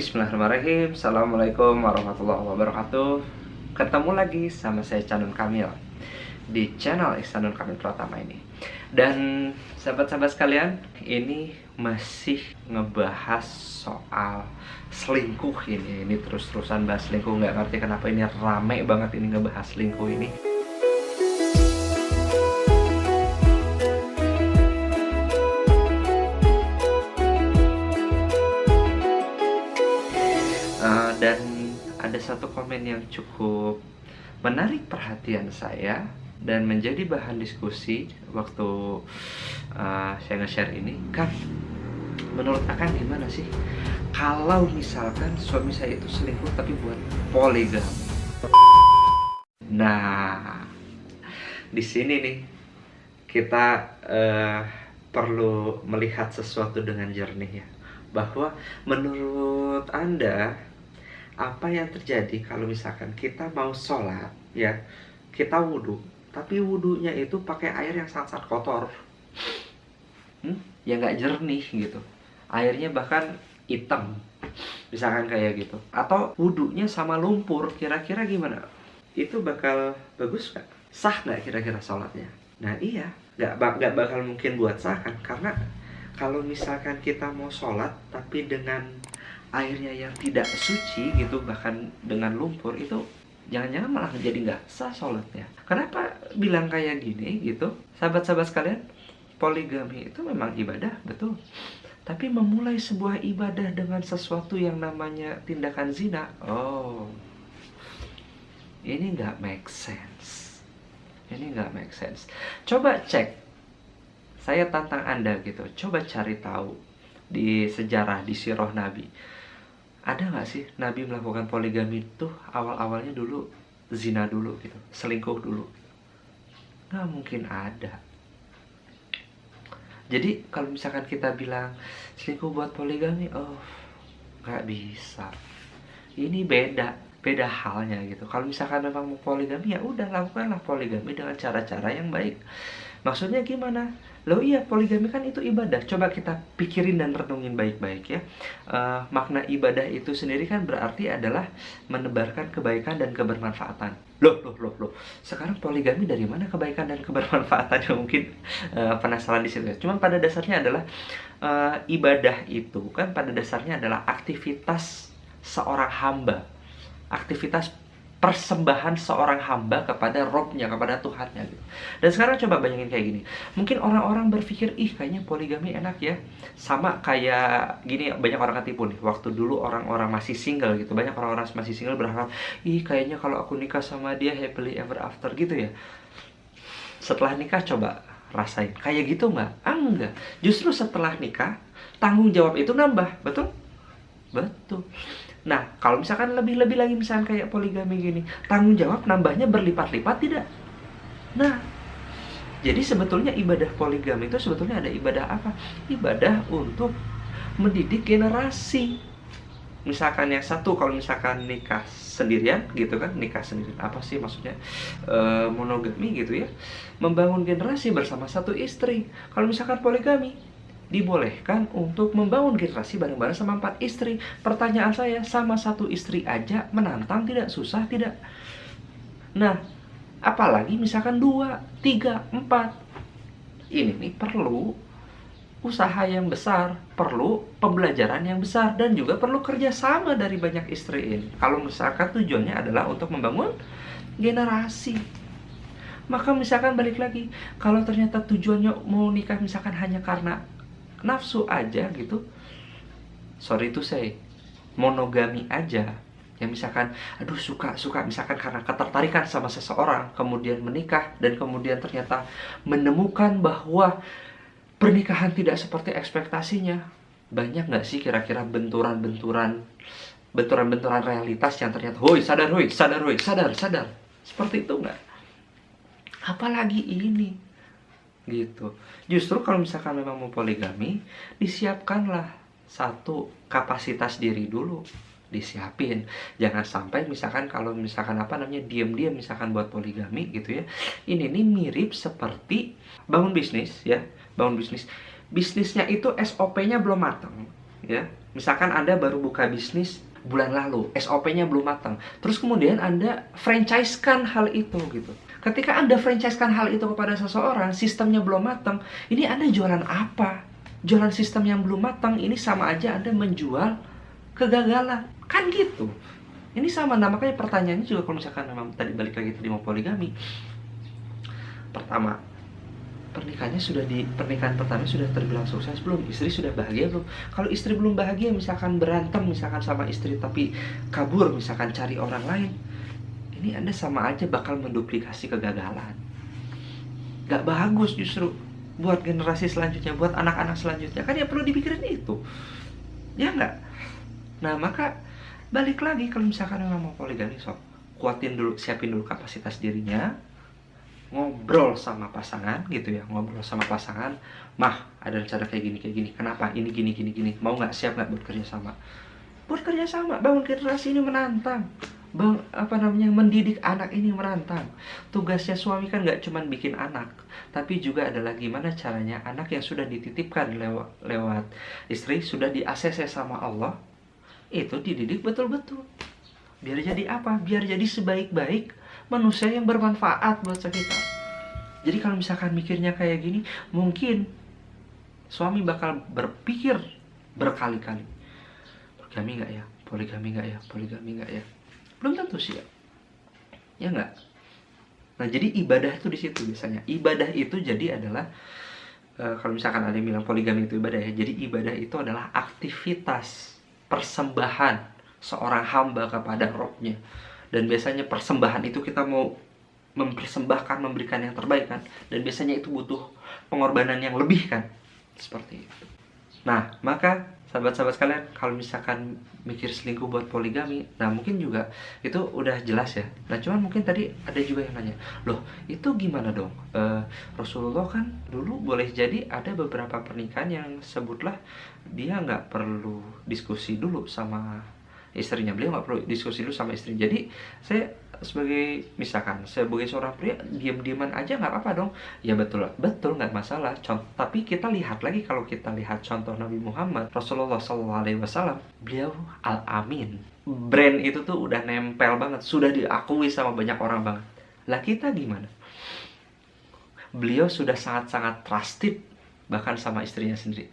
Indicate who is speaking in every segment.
Speaker 1: Bismillahirrahmanirrahim. Assalamualaikum warahmatullahi wabarakatuh. Ketemu lagi sama saya Canun Kamil di channel Ihsanul Kamil Pratama ini. Dan sahabat-sahabat sekalian, ini masih ngebahas soal selingkuh ini. Ini terus-terusan bahas selingkuh. Nggak ngerti kenapa ini rame banget ini ngebahas selingkuh ini. Dan ada satu komen yang cukup menarik perhatian saya dan menjadi bahan diskusi waktu saya nge-share ini. Kan, menurut Akan gimana sih kalau misalkan suami saya itu selingkuh tapi buat poligami? Nah, di sini nih kita perlu melihat sesuatu dengan jernih ya, bahwa menurut Anda apa yang terjadi kalau misalkan kita mau sholat ya, kita wudhu tapi wudhunya itu pakai air yang sangat kotor, ya nggak jernih gitu, airnya bahkan hitam misalkan kayak gitu, atau wudhunya sama lumpur, kira-kira gimana? Itu bakal bagus nggak? Sah nggak kira-kira sholatnya? Nah iya, nggak bakal mungkin buat sah kan, karena kalau misalkan kita mau sholat tapi dengan airnya yang tidak suci gitu, bahkan dengan lumpur, itu jangan-jangan malah jadi nggak sah sholatnya. Kenapa bilang kayak gini gitu, sahabat-sahabat sekalian? Poligami itu memang ibadah, betul. Tapi memulai sebuah ibadah dengan sesuatu yang namanya tindakan zina, oh, ini nggak make sense. Ini nggak make sense. Coba cek, saya tantang Anda gitu, coba cari tahu di sejarah, di sirah Nabi. Ada nggak sih Nabi melakukan poligami itu awal-awalnya dulu zina dulu gitu, selingkuh dulu? Nggak mungkin ada. Jadi kalau misalkan kita bilang selingkuh buat poligami, oh nggak bisa. Ini beda halnya gitu. Kalau misalkan memang mau poligami, ya udah lakukanlah poligami dengan cara-cara yang baik. Maksudnya gimana? Loh iya, poligami kan itu ibadah. Coba kita pikirin dan renungin baik-baik ya. Makna ibadah itu sendiri kan berarti adalah menebarkan kebaikan dan kebermanfaatan. Loh. Sekarang poligami dari mana kebaikan dan kebermanfaatannya? Mungkin penasaran di situ. Cuman pada dasarnya adalah ibadah itu kan pada dasarnya adalah aktivitas seorang hamba. Aktivitas persembahan seorang hamba kepada Robnya, kepada Tuhannya gitu. Dan sekarang coba bayangin kayak gini. Mungkin orang-orang berpikir, ih kayaknya poligami enak ya. Sama kayak gini, banyak orang ketipu nih. Waktu dulu orang-orang masih single gitu, banyak orang-orang masih single berharap, ih kayaknya kalau aku nikah sama dia happily ever after gitu ya. Setelah nikah coba rasain, kayak gitu nggak? Enggak. Justru setelah nikah, tanggung jawab itu nambah, betul? Betul. Nah, kalau misalkan lebih-lebih lagi, misalkan kayak poligami gini, tanggung jawab nambahnya berlipat-lipat tidak? Nah, jadi sebetulnya ibadah poligami itu sebetulnya ada ibadah apa? Ibadah untuk mendidik generasi. Misalkan yang satu, kalau misalkan nikah sendirian gitu kan, nikah sendirian apa sih maksudnya? Monogami gitu ya, membangun generasi bersama satu istri. Kalau misalkan poligami, dibolehkan untuk membangun generasi bareng-bareng sama 4 istri. Pertanyaan saya, sama satu istri aja menantang tidak? Susah tidak? Nah, apalagi misalkan 2, 3, 4. Ini nih perlu usaha yang besar, perlu pembelajaran yang besar, dan juga perlu kerjasama dari banyak istri ini. Kalau misalkan tujuannya adalah untuk membangun generasi. Maka misalkan balik lagi, kalau ternyata tujuannya mau nikah misalkan hanya karena nafsu aja gitu, sorry to say, monogami aja ya, misalkan aduh suka misalkan karena ketertarikan sama seseorang, kemudian menikah, dan kemudian ternyata menemukan bahwa pernikahan tidak seperti ekspektasinya. Banyak nggak sih kira-kira benturan-benturan realitas yang ternyata sadar, seperti itu nggak? Apalagi ini gitu. Justru kalau misalkan memang mau poligami, disiapkanlah satu kapasitas diri dulu, disiapin. Jangan sampai misalkan kalau misalkan diam-diam misalkan buat poligami gitu ya. Ini nih mirip seperti bangun bisnis ya, bisnisnya itu SOP-nya belum matang ya. Misalkan Anda baru buka bisnis bulan lalu, SOP-nya belum matang. Terus kemudian Anda franchise-kan hal itu gitu. Ketika Anda franchise-kan hal itu kepada seseorang, sistemnya belum matang, ini Anda jualan apa? Jualan sistem yang belum matang, ini sama aja Anda menjual kegagalan. Kan gitu. Ini sama, nah makanya pertanyaannya juga kalau misalkan memang tadi balik lagi tadi mau poligami. Pertama, pernikahan pertama sudah terbilang sukses belum? Istri sudah bahagia belum? Kalau istri belum bahagia, misalkan berantem misalkan sama istri tapi kabur misalkan cari orang lain, ini Anda sama aja bakal menduplikasi kegagalan. Gak bagus justru buat generasi selanjutnya, buat anak-anak selanjutnya. Kan ya perlu dipikirin itu, ya nggak? Nah maka balik lagi, kalau misalkan memang mau poligami, sok kuatin dulu, siapin dulu kapasitas dirinya, ngobrol sama pasangan gitu ya, ngobrol sama pasangan, mah ada rencana kayak gini, kenapa ini gini, mau nggak, siap nggak buat kerja sama? Buat kerja sama, bangun generasi ini menantang, mendidik anak ini menantang. Tugasnya suami kan nggak cuma bikin anak, tapi juga adalah gimana caranya anak yang sudah dititipkan lewat istri, sudah di-ACC sama Allah, itu dididik betul-betul. Biar jadi apa? Biar jadi sebaik-baik manusia yang bermanfaat buat sekitar. Jadi kalau misalkan mikirnya kayak gini, mungkin suami bakal berpikir berkali-kali, poligami nggak ya? Poligami nggak ya? Belum tentu sih ya nggak? Nah jadi ibadah itu di situ biasanya. Ibadah itu jadi adalah kalau misalkan ada yang bilang poligami itu ibadah ya, jadi ibadah itu adalah aktivitas persembahan seorang hamba kepada Robnya. Dan biasanya persembahan itu kita mau mempersembahkan, memberikan yang terbaik kan, dan biasanya itu butuh pengorbanan yang lebih kan, seperti itu. Nah maka sahabat-sahabat sekalian, kalau misalkan mikir selingkuh buat poligami, nah mungkin juga itu udah jelas ya. Nah cuman mungkin tadi ada juga yang nanya, loh itu gimana dong? Rasulullah kan dulu boleh jadi ada beberapa pernikahan yang sebutlah dia nggak perlu diskusi dulu sama istrinya, beliau nggak perlu diskusi dulu sama istri. Jadi saya misalkan sebagai seorang pria, diam-diaman aja nggak apa-apa dong. Ya betul nggak masalah. Tapi kita lihat lagi, kalau kita lihat contoh Nabi Muhammad Rasulullah SAW, beliau Al-Amin, brand itu tuh udah nempel banget, sudah diakui sama banyak orang banget. Lah kita gimana? Beliau sudah sangat-sangat trusted bahkan sama istrinya sendiri.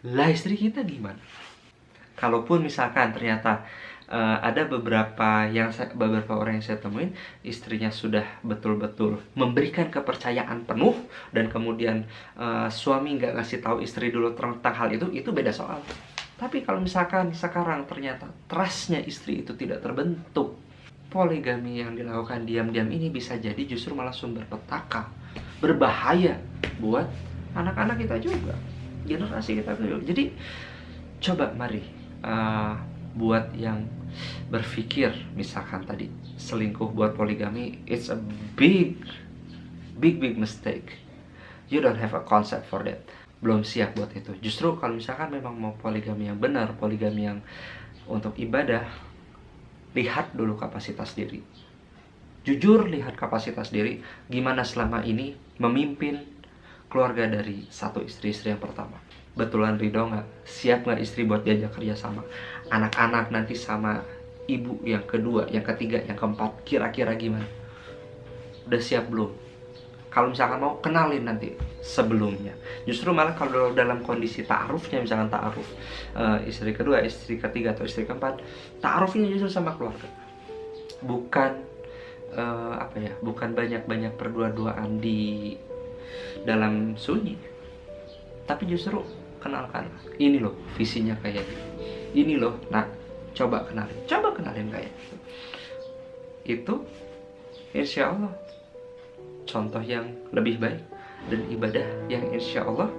Speaker 1: Lah istri kita gimana? Kalaupun misalkan ternyata ada beberapa orang yang saya temuin, istrinya sudah betul-betul memberikan kepercayaan penuh, dan kemudian suami nggak ngasih tahu istri dulu tentang hal itu beda soal. Tapi kalau misalkan sekarang ternyata trustnya istri itu tidak terbentuk, poligami yang dilakukan diam-diam ini bisa jadi justru malah sumber petaka, berbahaya buat anak-anak kita juga, generasi kita juga. Jadi coba mari buat yang berpikir misalkan tadi selingkuh buat poligami, it's a big mistake. You don't have a concept for that. Belum siap buat itu. Justru kalau misalkan memang mau poligami yang benar, poligami yang untuk ibadah, lihat dulu kapasitas diri. Jujur lihat kapasitas diri, gimana selama ini memimpin keluarga dari satu istri yang pertama. Betulan ridho nggak? Siap nggak istri buat diajak kerja sama? Anak-anak nanti sama ibu yang kedua, yang ketiga, yang keempat, kira-kira gimana? Udah siap belum? Kalau misalkan mau, kenalin nanti sebelumnya. Justru malah kalau dalam kondisi ta'arufnya, misalkan ta'aruf istri kedua, istri ketiga, atau istri keempat, ta'arufnya justru sama keluarga. Bukan bukan banyak-banyak berdua-duaan di dalam sunyi, tapi justru kenalkan, ini loh visinya kayak ini loh, nah coba kenalin kayak itu, insya Allah contoh yang lebih baik dan ibadah yang insya Allah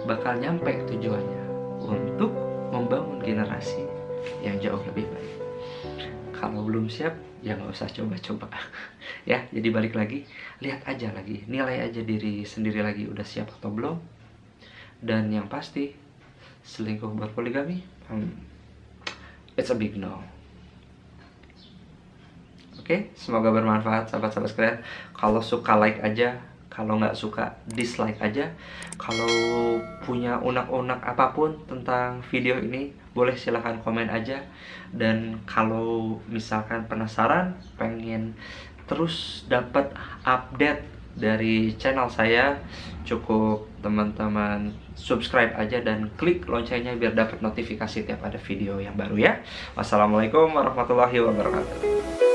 Speaker 1: bakal nyampe tujuannya untuk membangun generasi yang jauh lebih baik. Kalau belum siap ya nggak usah coba-coba ya. Jadi balik lagi, lihat aja lagi, nilai aja diri sendiri lagi, udah siap atau belum. Dan yang pasti, selingkuh buat poligami, it's a big no. Oke, semoga bermanfaat sahabat-sahabat sekalian. Kalau suka like aja, Kalau nggak suka, dislike aja. Kalau punya unek-unek apapun tentang video ini, boleh silahkan komen aja. Dan kalau misalkan penasaran, pengen terus dapat update dari channel saya, cukup teman-teman subscribe aja dan klik loncengnya biar dapat notifikasi tiap ada video yang baru ya. Wassalamualaikum warahmatullahi wabarakatuh.